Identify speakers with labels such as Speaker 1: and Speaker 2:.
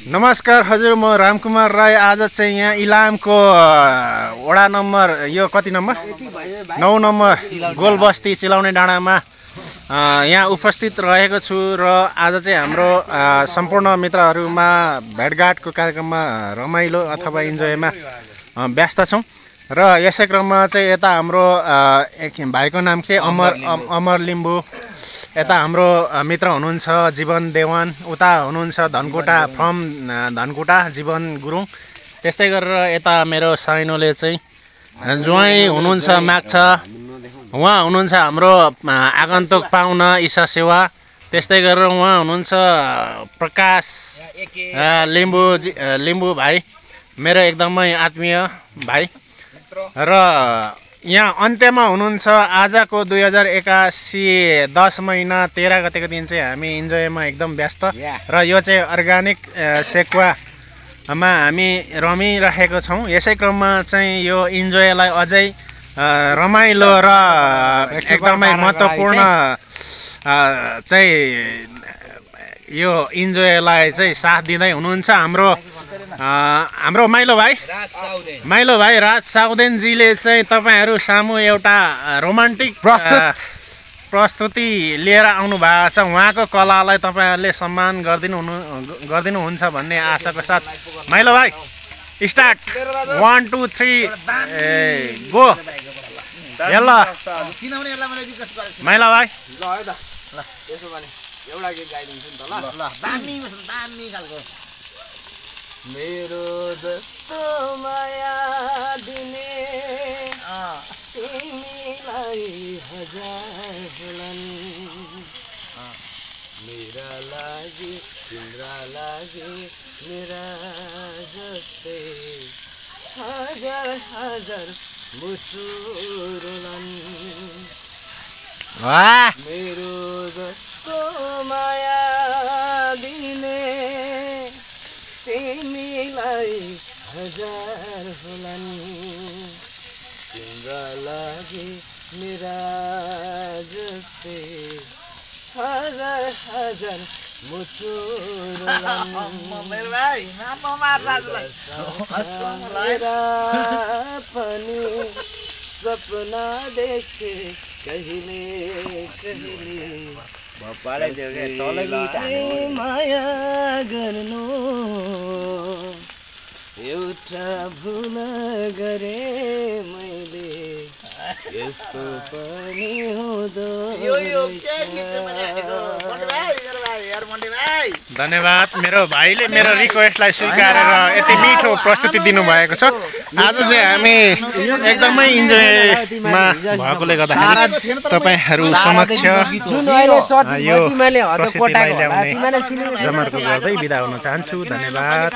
Speaker 1: नमस्कार हजुर, म रामकुमार राई। आज चाहिँ यहाँ इलामको वडा नम्बर यो कति नम्बर 9 नम्बर गोलबस्ती चिलाउने डाँडामा यहाँ उपस्थित रहेको छु र आज चाहिँ हाम्रो सम्पूर्ण मित्रहरूमा भेटघाटको कार्यक्रममा रमाइलो अथवा इन्जोयमा व्यस्त छौँ र यसै क्रममा चाहिँ यता हाम्रो भाइको नाम के अमर लिम्बू, यता हाम्रो मित्र हुनुहुन्छ जीवन देवान, उता हुनुहुन्छ धनकुटा फ्रम धनकुटा जीवन गुरुङ। त्यस्तै गरेर यता मेरो साइनोले चाहिँ ज्वाइँ हुनुहुन्छ माग्छा, उहाँ हुनुहुन्छ हाम्रो आगन्तुक पाहुना ईशा सेवा। त्यस्तै गरेर उहाँ हुनुहुन्छ प्रकाश लिम्बू भाइ, मेरो एकदमै आत्मीय भाइ। र यहाँ अन्त्यमा हुनुहुन्छ आजको 2081 10 महिना 13 गतेको दिन चाहिँ हामी इन्जोयमा एकदम व्यस्त र यो चाहिँ अर्ग्यानिक सेक्वामा हामी रमिरहेको छौँ। यसै क्रममा चाहिँ यो इन्जोयलाई अझै रमाइलो र एकदमै महत्त्वपूर्ण चाहिँ यो इन्जोयलाई चाहिँ साथ दिँदै हुनुहुन्छ हाम्रो माइलो भाइ राज साउदेनजीले चाहिँ तपाईँहरू सामु एउटा रोमान्टिक प्रस्तुति लिएर आउनु भएको छ। उहाँको कलालाई तपाईँहरूले सम्मान गरिदिनुहुन्छ भन्ने आशाको साथ माइलो भाइ स्टार्ट 1 2 3 गो। ल माइलो भाइ
Speaker 2: एउटा गीत गाइदिन्छु नि त। ल दामी खालको। मेरो जस्तो माया दिने तिमीलाई हजार होलान्, मेरा लागि तिम्रा लागि मेरा जस्तै हजार हजार मुसुर होलान्। मेरो जस्तो माया दिने तिमीलाई हजार होलान्, तिम्रा लागि मेरा जस्तै हजार हजार मुसुर मेरा पनि सपना देखे कहिले माया गर्नु एउटा भुल गरे मैले, यस्तो पनि हुँदो।
Speaker 1: धन्यवाद। मेरो भाइले मेरो रिक्वेस्टलाई स्वीकारेर यति मिठो प्रस्तुति दिनुभएको छ। आज चाहिँ हामी एकदमै इन्जोयमा भएकोले गर्दाखेरि तपाईँहरू समक्ष यो प्रस्तुतिलाई ल्याउने जमर्को गर्दै बिदा हुन चाहन्छु। धन्यवाद।